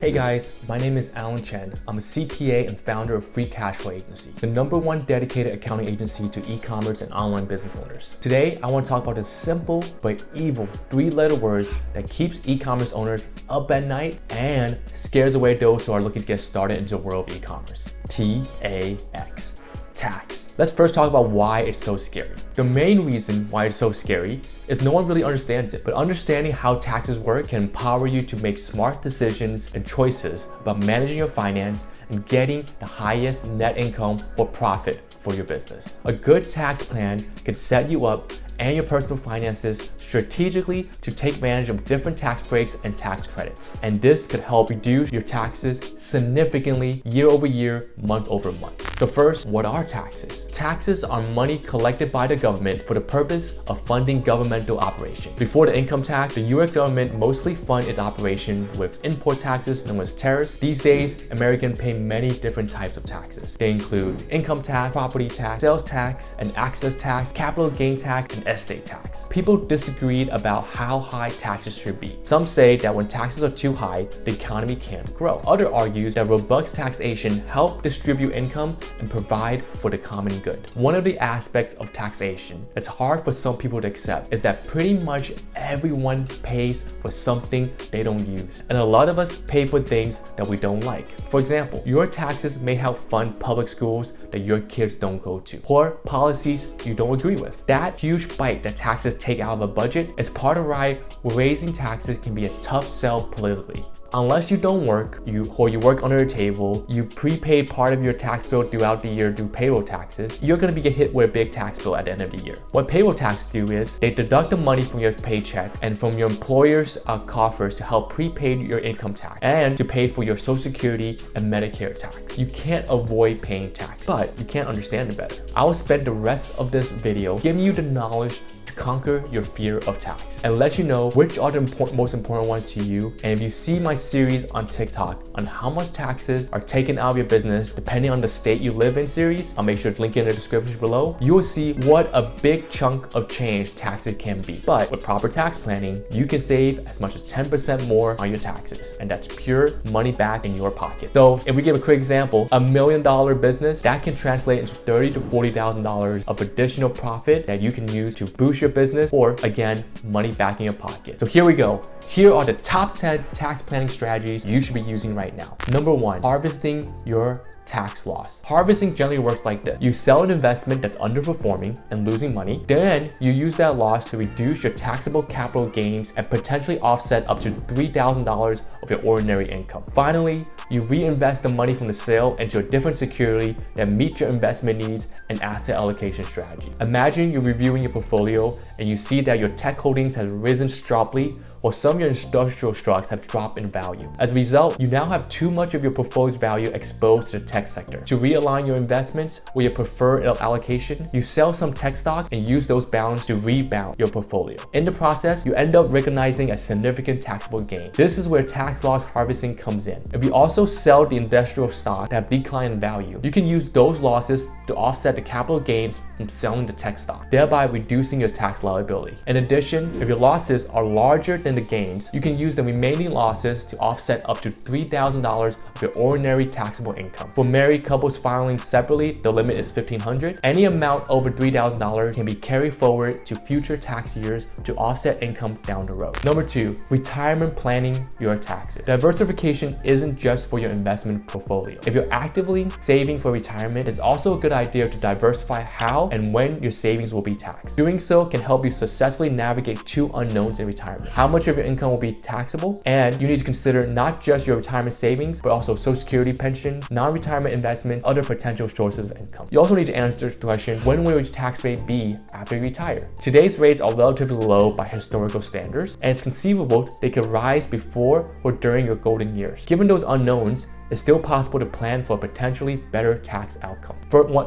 Hey guys, my name is Alan Chen. I'm a CPA and founder of Free Cash Flow Agency, the #1 dedicated accounting agency to e-commerce and online business owners. Today, I want to talk about the simple but evil 3-letter words that keeps e-commerce owners up at night and scares away those who are looking to get started into the world of e-commerce. T-A-X. Tax. Let's first talk about why it's so scary. The main reason why it's so scary is no one really understands it, but understanding how taxes work can empower you to make smart decisions and choices about managing your finance and getting the highest net income or profit for your business. A good tax plan can set you up and your personal finances strategically to take advantage of different tax breaks and tax credits. And this could help reduce your taxes significantly year over year, month over month. So first, what are taxes? Taxes are money collected by the government for the purpose of funding governmental operations. Before the income tax, the US government mostly fund its operation with import taxes known as tariffs. These days, Americans pay many different types of taxes. They include income tax, property tax, sales tax, and access tax, capital gain tax, and estate tax. People disagreed about how high taxes should be. Some say that when taxes are too high, the economy can't grow. Others argue that robust taxation helps distribute income and provide for the common good. One of the aspects of taxation that's hard for some people to accept is that pretty much everyone pays for something they don't use. And a lot of us pay for things that we don't like. For example, your taxes may help fund public schools that your kids don't go to, or policies you don't agree with. That huge bite that taxes take out of a budget is part of why raising taxes can be a tough sell politically. Unless you don't work, you work under a table, you prepaid part of your tax bill throughout the year through payroll taxes, you're gonna get hit with a big tax bill at the end of the year. What payroll tax do is they deduct the money from your paycheck and from your employer's coffers to help prepay your income tax and to pay for your Social Security and Medicare tax. You can't avoid paying tax, but you can't understand it better. I will spend the rest of this video giving you the knowledge to conquer your fear of tax and let you know which are the most important ones to you. And if you see my series on TikTok on how much taxes are taken out of your business depending on the state you live in series, I'll make sure to link it in the description below. You will see what a big chunk of change taxes can be. But with proper tax planning, you can save as much as 10% more on your taxes, and that's pure money back in your pocket. So if we give a quick example, $1 million business, that can translate into $30,000 to $40,000 of additional profit that you can use to boost your business, or again, money back in your pocket. So here we go. Here are the top 10 tax planning strategies you should be using right now. Number 1, harvesting your tax loss. Harvesting generally works like this. You sell an investment that's underperforming and losing money. Then you use that loss to reduce your taxable capital gains and potentially offset up to $3,000 of your ordinary income. Finally, you reinvest the money from the sale into a different security that meets your investment needs and asset allocation strategy. Imagine you're reviewing your portfolio and you see that your tech holdings have risen sharply while some of your industrial stocks have dropped in value. As a result, you now have too much of your portfolio's value exposed to the tech sector. To realign your investments with your preferred allocation, you sell some tech stocks and use those balance to rebound your portfolio. In the process, you end up recognizing a significant taxable gain. This is where tax loss harvesting comes in. If you also sell the industrial stock that have declined in value, you can use those losses to offset the capital gains from selling the tech stock, thereby reducing your tax liability. In addition, if your losses are larger than the gains, you can use the remaining losses to offset up to $3,000 of your ordinary taxable income. For married couples filing separately, the limit is $1,500. Any amount over $3,000 can be carried forward to future tax years to offset income down the road. Number 2, retirement planning your taxes. Diversification isn't just for your investment portfolio. If you're actively saving for retirement, it's also a good idea to diversify how and when your savings will be taxed. Doing so can help you successfully navigate 2 unknowns in retirement: how much of your income will be taxable, and you need to consider not just your retirement savings, but also Social Security, pension, non-retirement investments, other potential sources of income. You also need to answer the question, when will your tax rate be after you retire? Today's rates are relatively low by historical standards, and it's conceivable they could rise before or during your golden years. Given those unknowns, it's still possible to plan for a potentially better tax outcome.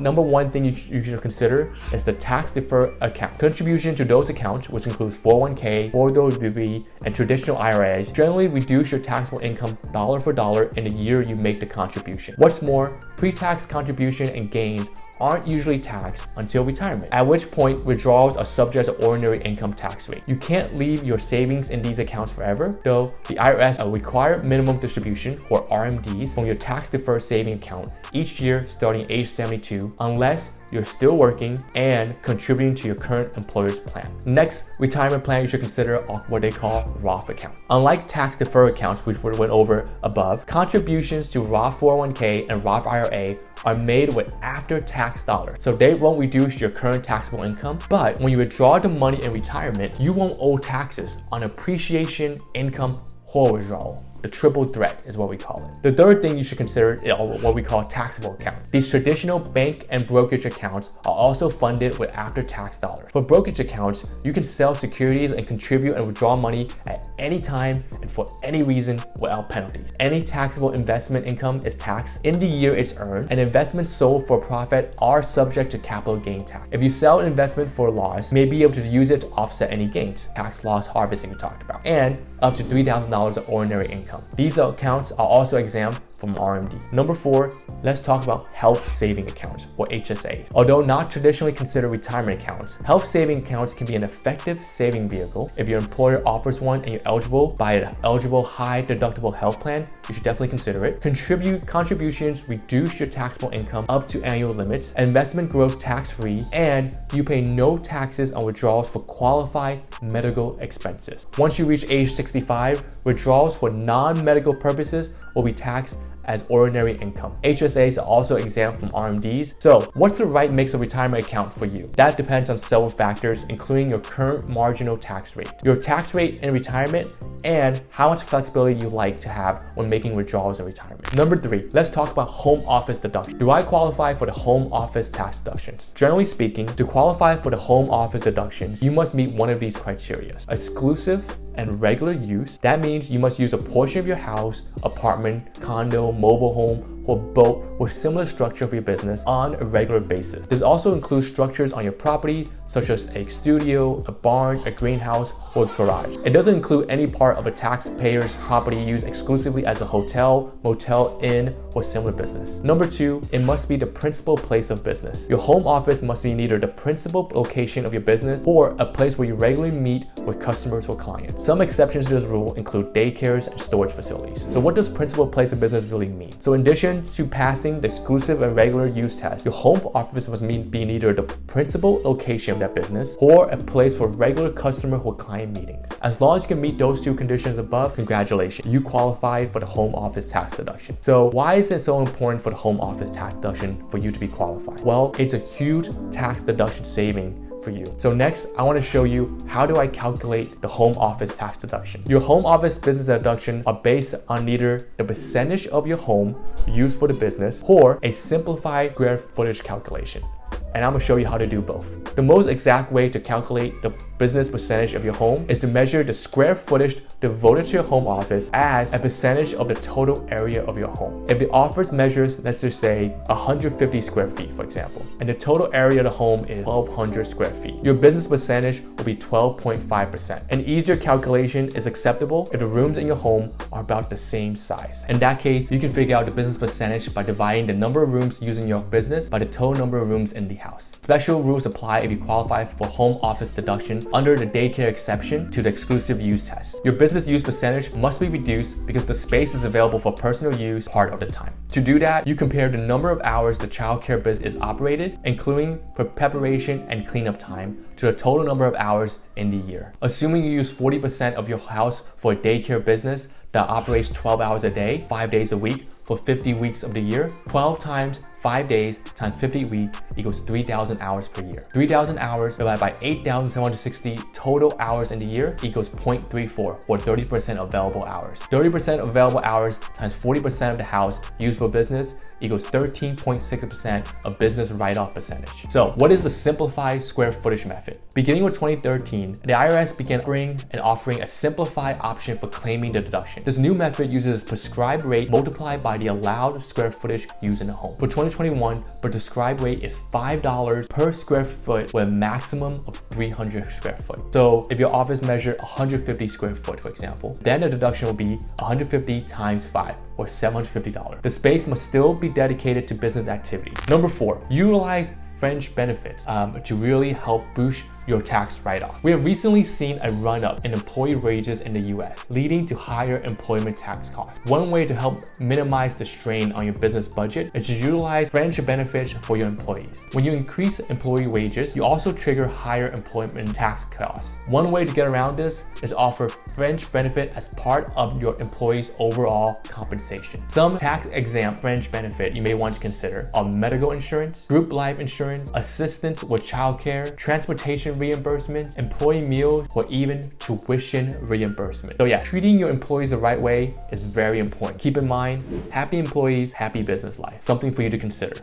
Number one thing you should consider is the tax deferred account. Contribution to those accounts, which includes 401k, 403b, and traditional IRAs, generally reduce your taxable income dollar for dollar in the year you make the contribution. What's more, pre-tax contribution and gains aren't usually taxed until retirement, at which point withdrawals are subject to ordinary income tax rate. You can't leave your savings in these accounts forever, though the IRS will require minimum distribution, or RMDs, from your tax-deferred saving account each year starting age 72, unless you're still working and contributing to your current employer's plan. Next retirement plan you should consider are what they call Roth accounts. Unlike tax-deferred accounts, which we went over above, contributions to Roth 401k and Roth IRA are made with after-tax dollars. So they won't reduce your current taxable income, but when you withdraw the money in retirement, you won't owe taxes on appreciation, income, or withdrawal. The triple threat is what we call it. The third thing you should consider is what we call taxable accounts. These traditional bank and brokerage accounts are also funded with after-tax dollars. For brokerage accounts, you can sell securities and contribute and withdraw money at any time and for any reason without penalties. Any taxable investment income is taxed in the year it's earned, and investments sold for profit are subject to capital gain tax. If you sell an investment for a loss, you may be able to use it to offset any gains, tax loss harvesting we talked about, and up to $3,000 of ordinary income. These accounts are also exempt from RMD. Number 4, let's talk about health saving accounts, or HSAs. Although not traditionally considered retirement accounts, health saving accounts can be an effective saving vehicle. If your employer offers one and you're eligible by an eligible high deductible health plan, you should definitely consider it. Contributions reduce your taxable income up to annual limits. Investment grows tax-free, and you pay no taxes on withdrawals for qualified medical expenses. Once you reach age 65, withdrawals for non-medical purposes will be taxed as ordinary income. HSAs are also exempt from RMDs. So what's the right mix of retirement account for you? That depends on several factors, including your current marginal tax rate, your tax rate in retirement, and how much flexibility you like to have when making withdrawals in retirement. Number 3, let's talk about home office deduction. Do I qualify for the home office tax deductions? Generally speaking, to qualify for the home office deductions, you must meet one of these criteria: exclusive and regular use. That means you must use a portion of your house, apartment, condo, mobile home, or boat with similar structure for your business on a regular basis. This also includes structures on your property, such as a studio, a barn, a greenhouse, or garage. It doesn't include any part of a taxpayer's property used exclusively as a hotel, motel, inn, or similar business. Number 2, it must be the principal place of business. Your home office must be neither the principal location of your business or a place where you regularly meet with customers or clients. Some exceptions to this rule include daycares and storage facilities. So what does principal place of business really mean? So in addition to passing the exclusive and regular use test, your home office must be neither the principal location of that business or a place for regular customer or client meetings. As long as you can meet those 2 conditions above, congratulations, you qualify for the home office tax deduction. So why is it so important for the home office tax deduction for you to be qualified? Well, it's a huge tax deduction saving for you. So next, I want to show you how do I calculate the home office tax deduction. Your home office business deduction are based on either the percentage of your home used for the business or a simplified square footage calculation. And I'm going to show you how to do both. The most exact way to calculate the business percentage of your home is to measure the square footage devoted to your home office as a percentage of the total area of your home. If the office measures, let's just say 150 square feet, for example, and the total area of the home is 1,200 square feet, your business percentage will be 12.5%. An easier calculation is acceptable if the rooms in your home are about the same size. In that case, you can figure out the business percentage by dividing the number of rooms used in your business by the total number of rooms in the house. Special rules apply if you qualify for home office deduction under the daycare exception to the exclusive use test. Your business use percentage must be reduced because the space is available for personal use part of the time. To do that, you compare the number of hours the childcare business is operated, including preparation and cleanup time, to the total number of hours in the year. Assuming you use 40% of your house for a daycare business that operates 12 hours a day, 5 days a week for 50 weeks of the year, 12 times 5 days times 50 weeks equals 3,000 hours per year. 3,000 hours divided by 8,760 total hours in the year equals 0.34, or 30% of available hours. 30% of available hours times 40% of the house used for business equals 13.6% of business write-off percentage. So what is the simplified square footage method? Beginning with 2013, the IRS began offering a simplified option for claiming the deduction. This new method uses prescribed rate multiplied by the allowed square footage used in the home. For 2021, the prescribed rate is $5 per square foot with a maximum of 300 square foot. So if your office measures 150 square foot, for example, then the deduction will be 150 times 5, or $750. The space must still be dedicated to business activities. Number 4, utilize fringe benefits to really help boost your tax write-off. We have recently seen a run-up in employee wages in the US, leading to higher employment tax costs. One way to help minimize the strain on your business budget is to utilize fringe benefits for your employees. When you increase employee wages, you also trigger higher employment tax costs. One way to get around this is offer fringe benefit as part of your employees' overall compensation. Some tax-exempt fringe benefit you may want to consider are medical insurance, group life insurance, assistance with childcare, transportation reimbursements, employee meals, or even tuition reimbursement. So yeah, treating your employees the right way is very important. Keep in mind, happy employees, happy business life. Something for you to consider.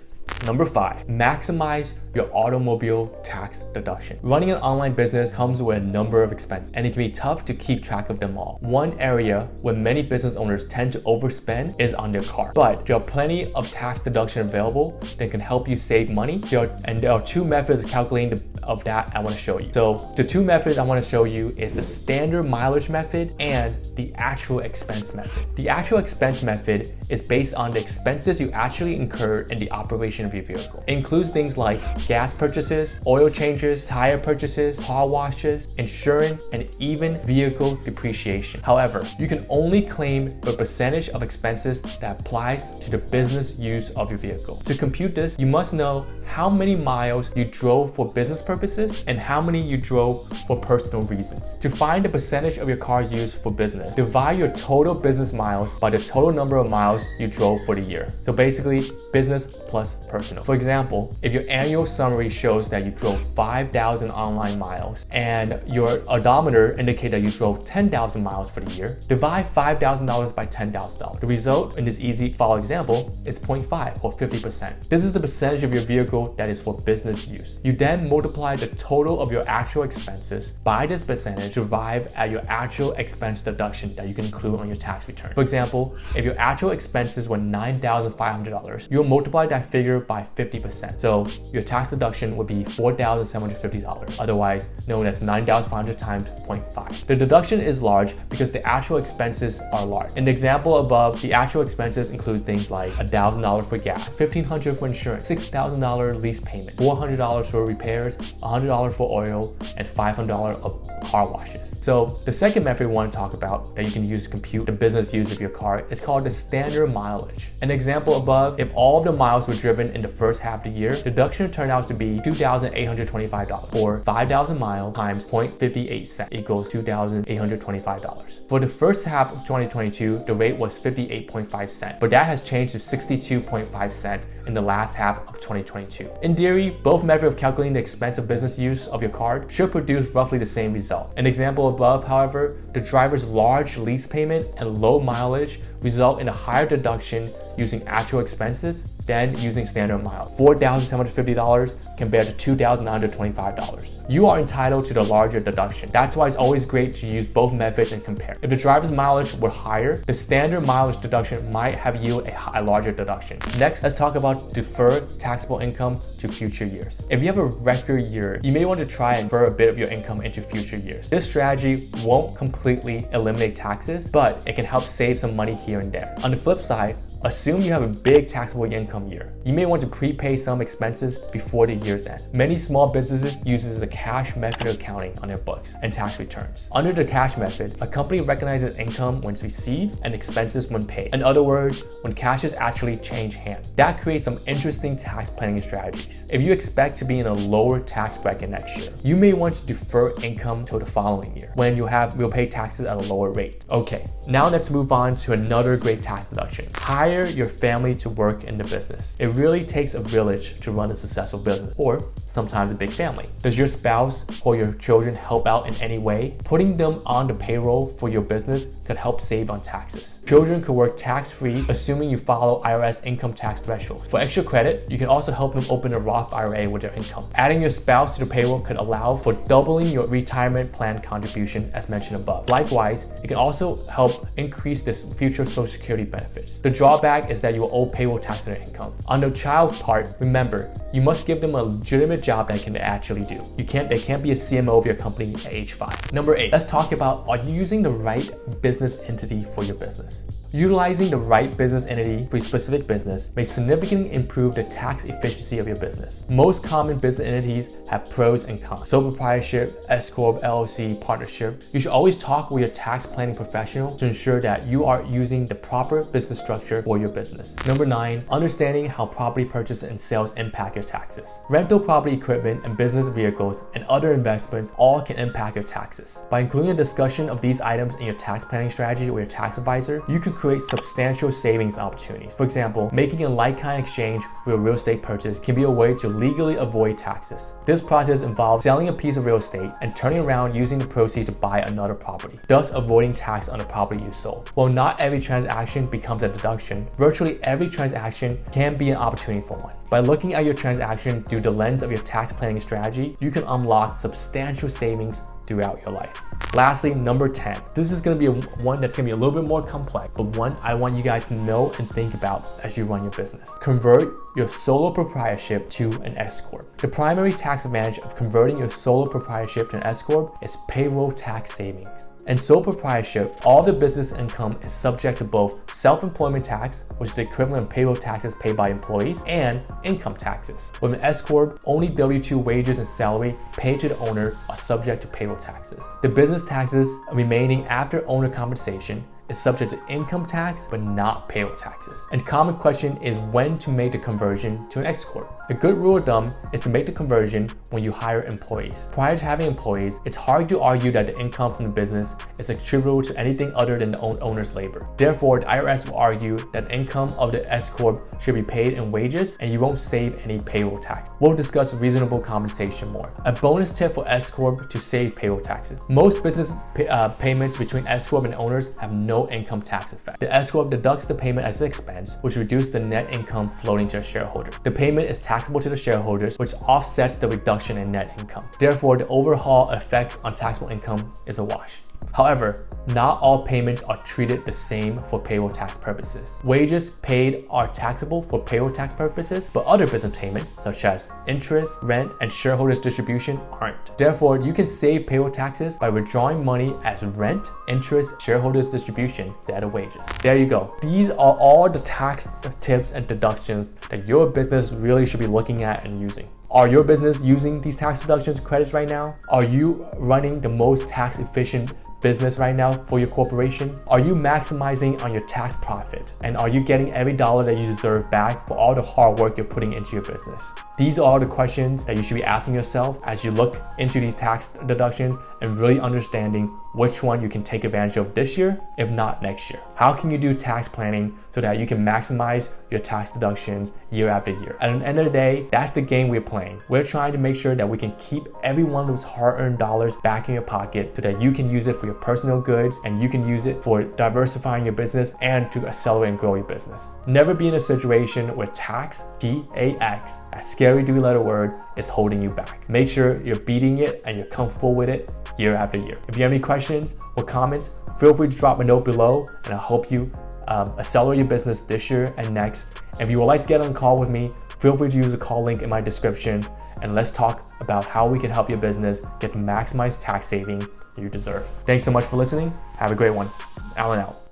Number 5, maximize your automobile tax deduction. Running an online business comes with a number of expenses, and it can be tough to keep track of them all. One area where many business owners tend to overspend is on their car. But there are plenty of tax deduction available that can help you save money. There are 2 methods of calculating of that I want to show you. So the 2 methods I want to show you is the standard mileage method and the actual expense method. The actual expense method is based on the expenses you actually incur in the operation of your vehicle. It includes things like gas purchases, oil changes, tire purchases, car washes, insurance, and even vehicle depreciation. However, you can only claim a percentage of expenses that apply to the business use of your vehicle. To compute this, you must know how many miles you drove for business purposes and how many you drove for personal reasons. To find the percentage of your car's used for business, divide your total business miles by the total number of miles you drove for the year. So basically, business plus personal. For example, if your annual summary shows that you drove 5,000 online miles and your odometer indicates that you drove 10,000 miles for the year, divide $5,000 by $10,000. The result in this easy follow example is 0.5 or 50%. This is the percentage of your vehicle that is for business use. You then multiply the total of your actual expenses by this percentage to arrive at your actual expense deduction that you can include on your tax return. For example, if your actual expenses were $9,500, you'll multiply that figure by 50%. So your tax deduction would be $4,750, otherwise known as 9,500 times 0.5. The deduction is large because the actual expenses are large. In the example above, the actual expenses include things like $1,000 for gas, $1,500 for insurance, $6,000 lease payment, $400 for repairs, $100 for oil, and $500 of car washes. So the second method we want to talk about that you can use to compute the business use of your car is called the standard mileage. An example above, if all of the miles were driven in the first half of the year, deduction turned out to be $2,825, or 5,000 miles times 0.58 cents equals $2,825. For the first half of 2022, the rate was 58.5 cents, but that has changed to 62.5 cents in the last half of 2022. In theory, both methods of calculating the expense of business use of your card should produce roughly the same result. An example above, however, the driver's large lease payment and low mileage result in a higher deduction using actual expenses than using standard miles, $4,750 compared to $2,925. You are entitled to the larger deduction. That's why it's always great to use both methods and compare. If the driver's mileage were higher, the standard mileage deduction might have yielded a larger deduction. Next, let's talk about deferred taxable income to future years. If you have a record year, you may want to try and defer a bit of your income into future years. This strategy won't completely eliminate taxes, but it can help save some money here and there. On the flip side, assume you have a big taxable income year. You may want to prepay some expenses before the year's end. Many small businesses use the cash method of accounting on their books and tax returns. Under the cash method, a company recognizes income when it's received and expenses when paid. In other words, when cash is actually change hands. That creates some interesting tax planning strategies. If you expect to be in a lower tax bracket next year, you may want to defer income till the following year when you'll pay taxes at a lower rate. Okay, now let's move on to another great tax deduction. High hire your family to work in the business. It really takes a village to run a successful business, or sometimes a big family. Does your spouse or your children help out in any way? Putting them on the payroll for your business could help save on taxes. Children could work tax-free, assuming you follow IRS income tax thresholds. For extra credit, you can also help them open a Roth IRA with their income. Adding your spouse to the payroll could allow for doubling your retirement plan contribution as mentioned above. Likewise, it can also help increase this future Social Security benefits. The drawback is that you will owe payroll tax on their income. On the child part, remember, you must give them a legitimate job that can actually do. They can't be a CMO of your company at age 5. Number 8, let's talk about, are you using the right business entity for your business? Utilizing the right business entity for a specific business may significantly improve the tax efficiency of your business. Most common business entities have pros and cons. Sole proprietorship, S Corp, LLC, partnership. You should always talk with your tax planning professional to ensure that you are using the proper business structure for your business. Number 9, understanding how property purchase and sales impact your taxes. Rental property equipment and business vehicles and other investments all can impact your taxes. By including a discussion of these items in your tax planning strategy with your tax advisor, you can create substantial savings opportunities. For example, making a like-kind exchange for a real estate purchase can be a way to legally avoid taxes. This process involves selling a piece of real estate and turning around using the proceeds to buy another property, thus avoiding tax on the property you sold. While not every transaction becomes a deduction, virtually every transaction can be an opportunity for one. By looking at your transaction through the lens of your tax planning strategy, you can unlock substantial savings throughout your life. Lastly, number 10. This is going to be one that's going to be a little bit more complex, but one I want you guys to know and think about as you run your business. Convert your solo proprietorship to an S Corp. The primary tax advantage of converting your solo proprietorship to an S Corp is payroll tax savings. In sole proprietorship, all the business income is subject to both self-employment tax, which is the equivalent of payroll taxes paid by employees, and income taxes. With an S Corp, only W-2 wages and salary paid to the owner are subject to payroll taxes. The business taxes remaining after owner compensation is subject to income tax but not payroll taxes. And common question is when to make the conversion to an S Corp. A good rule of thumb is to make the conversion when you hire employees. Prior to having employees, it's hard to argue that the income from the business is attributable to anything other than the owner's labor. Therefore, the IRS will argue that income of the S Corp should be paid in wages and you won't save any payroll tax. We'll discuss reasonable compensation more. A bonus tip for S Corp to save payroll taxes. Most business payments between S Corp and owners have no income tax effect. The S Corp deducts the payment as an expense, which reduces the net income floating to a shareholder. The payment is taxable to the shareholders, which offsets the reduction in net income. Therefore, the overall effect on taxable income is a wash. However, not all payments are treated the same for payroll tax purposes. Wages paid are taxable for payroll tax purposes, but other business payments, such as interest, rent, and shareholders' distribution, aren't. Therefore, you can save payroll taxes by withdrawing money as rent, interest, shareholders' distribution instead of wages. There you go. These are all the tax tips and deductions that your business really should be looking at and using. Are your business using these tax deductions credits right now? Are you running the most tax efficient business right now for your corporation? Are you maximizing on your tax profit? And are you getting every dollar that you deserve back for all the hard work you're putting into your business? These are the questions that you should be asking yourself as you look into these tax deductions and really understanding which one you can take advantage of this year, if not next year. How can you do tax planning so that you can maximize your tax deductions year after year? At the end of the day, that's the game we're playing. We're trying to make sure that we can keep every one of those hard-earned dollars back in your pocket so that you can use it for your personal goods and you can use it for diversifying your business and to accelerate and grow your business. Never be in a situation where tax, T-A-X, that scary three-letter word, is holding you back. Make sure you're beating it and you're comfortable with it year after year. If you have any questions or comments, feel free to drop a note below, and I hope you accelerate your business this year and next. If you would like to get on a call with me, feel free to use the call link in my description, and let's talk about how we can help your business get the maximized tax saving you deserve. Thanks so much for listening. Have a great one. Alan out.